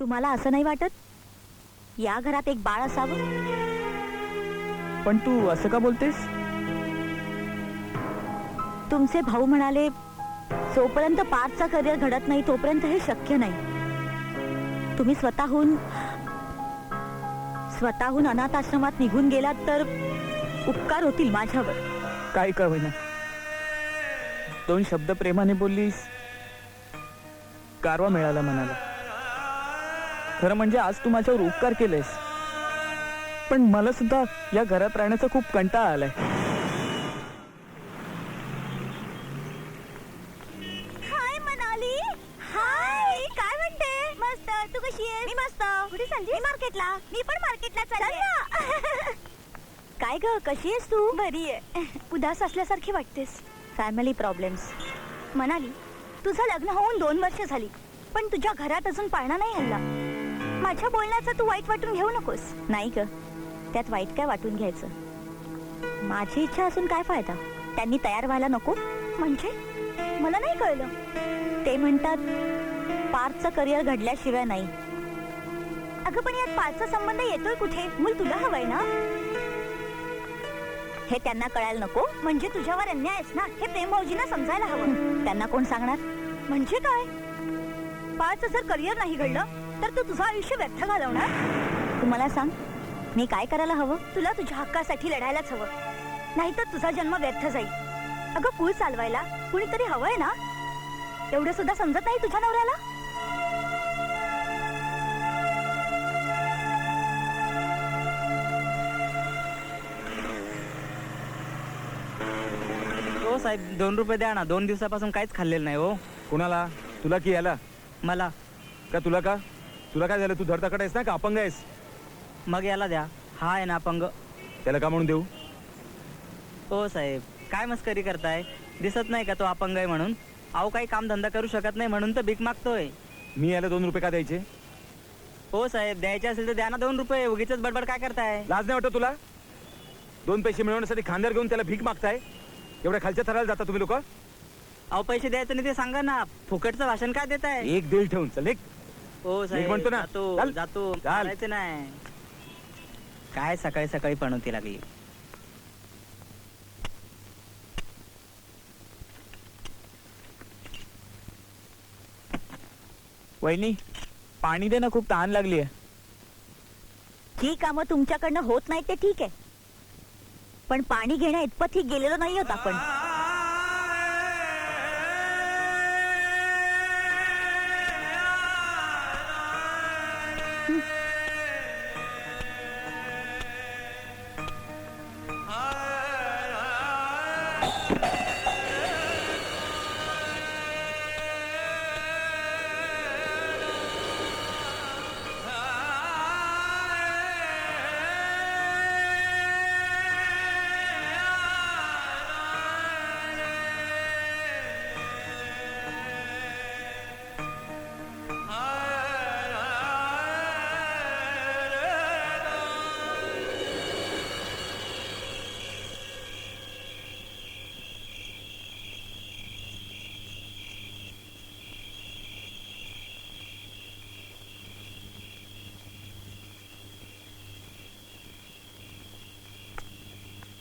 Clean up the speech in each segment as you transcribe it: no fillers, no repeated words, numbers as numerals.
तुम्हाला असं नाही वाटत या घरात एक बाळ असावं? पण तू असं का बोलतेस? तुमचे भाऊ म्हणाले जोपर्यंत पार्थचं करिअर घडत नाही तोपर्यंत हे शक्य नाही. तुम्ही स्वतःहून अनाथ आश्रमात निघून गेलात तर उपकार होतील माझ्यावर. काय का होईना, 2 शब्द प्रेमाने बोललीस, गारवा मिळाला मनाला. खरं म्हणजे आज तू माझ्यावर उपकार केलेस, पण मला सुद्धा या घरात राहण्याचा खूप कंटाळा आलाय. हाय मनाली. हाय, काय म्हणते? मस्त. तू कशी आहेस? मी मस्त. कुठे चालली? मी मार्केटला. मी पण मार्केटला चालले. काय ग, कशी आहेस तू? बरी आहे. उदास असल्यासारखी वाटतेस. Family problems. मनाली, तुझं लग्न होऊन 2 वर्ष झाली, पण तुझ्या घरात अजून पाळणा नाही हल्ला. माझ्या बोलण्याचं तू वाईट वाटून घेऊ नकोस. नाही ग, त्यात वाईट काय वाटून घ्यायचं? माझी इच्छा असून काय फायदा? त्यांनी तयार व्हायला नको म्हणजे? मला नाही कळलं. ते म्हणतात पार्थचं करिअर घडल्याशिवाय नाही. अगं पण यात पार्थचा संबंध येतोय कुठे? मूल तुला हवंय ना? हे त्यांना कळायला नको म्हणजे तुझ्यावर अन्यायच ना. हे प्रेम भाऊजींना समजायला हवं. त्यांना कोण सांगणार? म्हणजे काय? पार्थचं जर करिअर नाही घडलं तर तू तुझं आयुष्य व्यर्थ घालवणार? तू मला सांग, मी काय करायला हवं? तुला तुझ्या हक्कासाठी लढायलाच हवं, नाहीतर तुझा जन्म व्यर्थ जाईल. अगं कुळ चालवायला कुणीतरी हवंय ना. एवढं सुद्धा समजत नाही तुझ्या नवऱ्याला? हो साहेब, 2 रुपये द्या ना. 2 दिवसापासून काहीच खाल्लेलं नाही हो. कुणाला? तुला की याला? मला. का तुला काय झालं? तू धडधाकट आहेस ना का अपंग आहेस? मग याला द्या. हा आहे ना अपंग. त्याला का म्हणून देऊ? हो साहेब, काय मस्करी करताय? दिसत नाही का तो अपंग आहे म्हणून? अहो, काही काम धंदा करू शकत नाही म्हणून तर भीक मागतोय. मी याला 2 रुपये का द्यायचे? हो साहेब, द्यायचे असेल तर द्या ना 2 रुपये. उगीच बडबड काय करताय? लाज नाही वाटत तुला? 2 पैसे मिळवण्यासाठी खांद्यावर घेऊन त्याला भीक मागताय? एवढ्या खालच्या थराला जाता तुम्ही लोक? अहो, पैसे द्यायचं नाही ते सांगा ना. फुकटचं भाषण काय देताय? एक दिल ठेवून चल निघ. हो साहेब, म्हणतो ना. चल. जातो. चल. चालायचं नाही. काय सकाळी सकाळी पणवती लागली. वहिनी, पाणी दे ना, खूप तहान लागली आहे. जी कामं तुमच्याकडनं होत नाही ते ठीक आहे, पण पाणी घेण्या इतपत ही गेलेलो नाही होत आपण.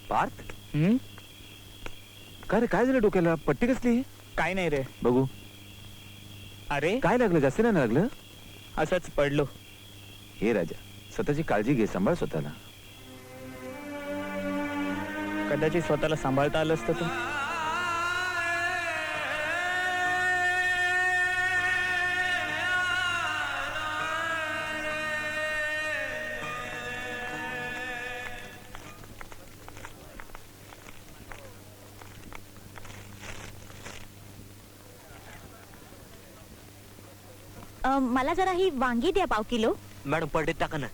पार्थ, हम्म? काय रे? काय झालं डोक्याला? पट्टी कसली? काय नाही रे. बघू. अरे काय लागलं? जास्त नाही लागलं? असंच पडलो. हे राजा, स्वतःची काळजी घे, सांभाळ स्वतःला. कदाचित स्वतःला सांभाळता आलं असतं तर. मला जरा ही वांगी द्या 1/2 किलो. मॅडम, पडीत टाका ना.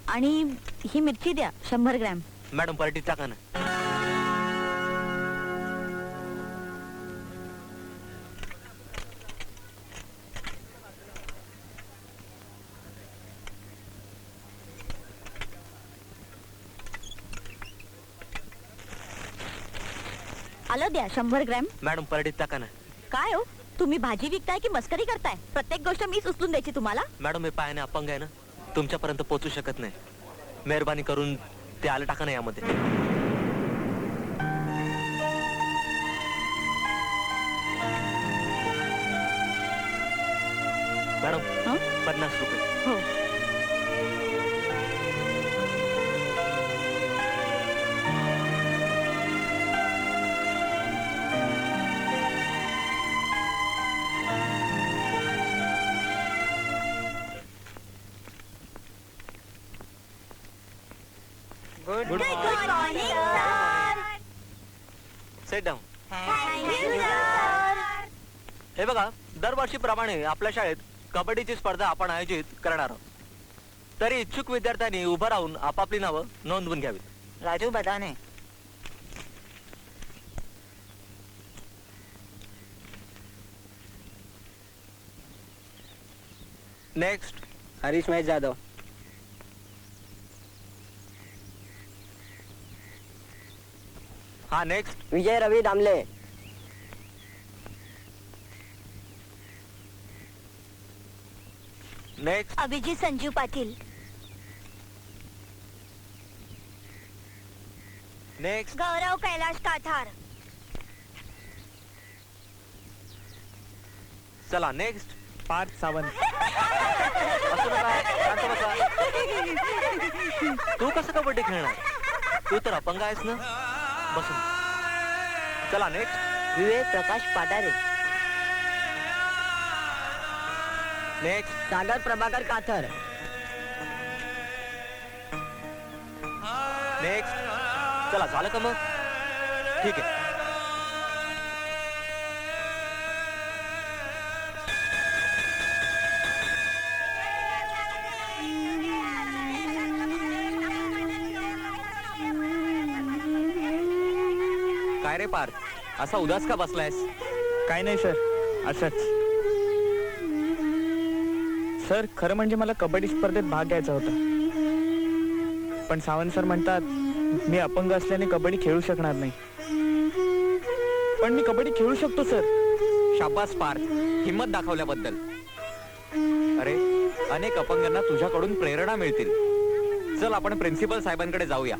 आणि ही मिरची द्या 100 ग्रॅम. मॅडम, पडीत टाका ना. आलं द्या 100 ग्रॅम. मॅडम पराठीत टाका ना. काय हो तुम्ही भाजी विकताय की मस्करी करताय? प्रत्येक गोष्ट मीच उचलून द्यायची तुम्हाला? मॅडम मी पायाने अपंग आहे ना, तुमच्यापर्यंत पोहोचू शकत नाही. मेहरबानी करून ते आलं टाका ना यामध्ये. मॅडम हं? 50 रुपये. हो. Good Good morning, sir. Set down. Thank you, sir. हे बघा, दरवर्षीप्रमाणे आपल्या शाळेत कबड्डीची स्पर्धा आपण आयोजित करणार आहोत. तरी इच्छुक विद्यार्थ्यांनी उभं राहून आपापली नावं नोंदवून घ्यावीत. राजू बदाने. नेक्स्ट. हरीश महेश जाधव. हा नेक्स्ट. विजय रवी दामले. नेक्स्ट. अभिजित संजीव पाटील. नेक्स्ट. गौरव कैलाश काठार. चला नेक्स्ट. पार्थ सावंत. असू नका, शांत बसा. तू कसं कबड्डी खेळणार? तू तर अपंग आहेस ना. बसून. चला नेक्स्ट. विवेक प्रकाश पाटारे. नेक्स्ट. सागर प्रभाकर काथर. नेक्स्ट. चला झालं का मग? ठीक आहे. काय रे पार्थ, असा उदास का बसलायस? काय नाही सर, असंच. सर खरं म्हणजे मला कबड्डी स्पर्धेत भाग घ्यायचा होता, पण सावंत सर म्हणतात मी अपंग असल्याने कबड्डी खेळू शकणार नाही. पण मी कबड्डी खेळू शकतो सर. शाबास पार्थ, हिम्मत दाखवल्याबद्दल. अरे अनेक अपंगांना तुझ्याकडून प्रेरणा मिळतील. चल आपण प्रिन्सिपल साहेबांकडे जाऊया.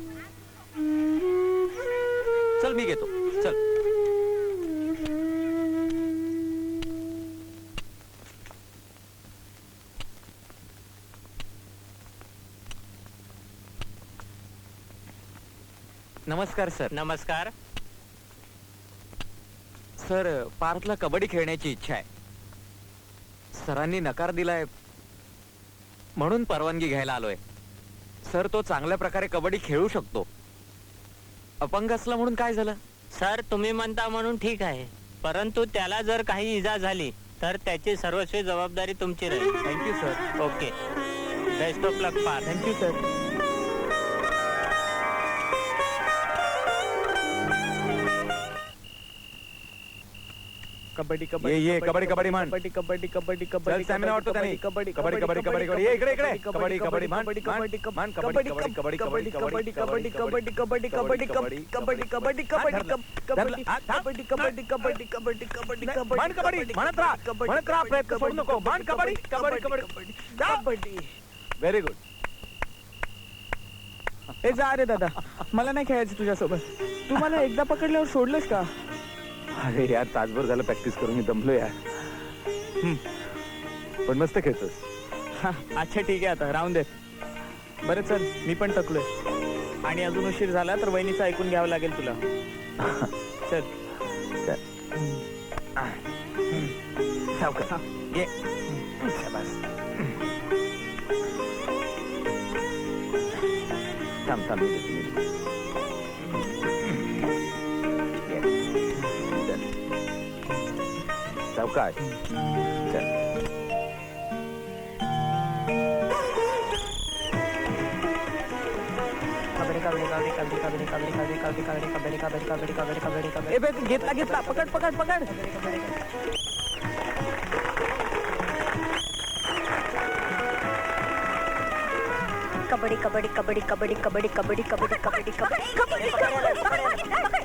चल मी घेतो. चल. नमस्कार सर. नमस्कार. सर पार्थला कबड्डी खेळण्याची इच्छा आहे. सरांनी नकार दिलाय म्हणून परवानगी घ्यायला आलोय. सर तो चांगल्या प्रकारे कबड्डी खेळू शकतो. अपंग असला म्हणून काय झालं? सर तुम्ही म्हणता म्हणून ठीक आहे, परंतु त्याला जर काही इजा झाली तर त्याची सर्वस्वी जबाबदारी तुमची राहील. Thank you sir. Okay. Best of luck Parth. Thank you sir. Kabaddi ये, कबड्डी, कबड्डी म्हण. कबड्डी कबड्डी कबड्डी चल, कबड्डी stamina वाटतो त्याने. कबड्डी कबड्डी, कबड्डी, कबड्डी, कबड्डी. ये, इकडे, इकडे. कबड्डी, कबड्डी, म्हण, कबड्डी म्हण, कबड्डी म्हण, कबड्डी कबड्डी, कबड्डी कबड्डी, कबड्डी कबड्डी कबड्डी कबड्डी कबड्डी कबड्डी कबड्डी कबड्डी कबड्डी कबड्डी कबड्डी कबड्डी कबड्डी कबड्डी म्हण कबड्डी, म्हणत राहा, म्हणत राहा, प्रयत्न सोडू नको. म्हण कबड्डी, कबड्डी, कबड्डी. कबड्डी. Very good. ए जा रे दादा, मला नाही खेळायचं तुझ्यासोबत. तू मला एकदा पकडल्यावर सोडलंस का? अरे यार, तासभर झालं प्रॅक्टिस करून मी दमलो यार. पण मस्त खेळतोस. हा, अच्छा ठीक आहे, आता राहून दे. बरं चल, मी पण थकलोय आणि अजून उशीर झाला तर वहिनीचं ऐकून घ्यावं लागेल तुला. चल चल. सावकाश. ये. शाबास. थांब थांब. ये. चल. सावकाश. चल. ए बे, घेतला घेतला, पकड पकड पकड. कबड्डी कबड्डी कबड्डी कबड्डी कबड्डी कबड्डी कबड्डी कबड्डी कबड्डी कबड्डी कबड्डी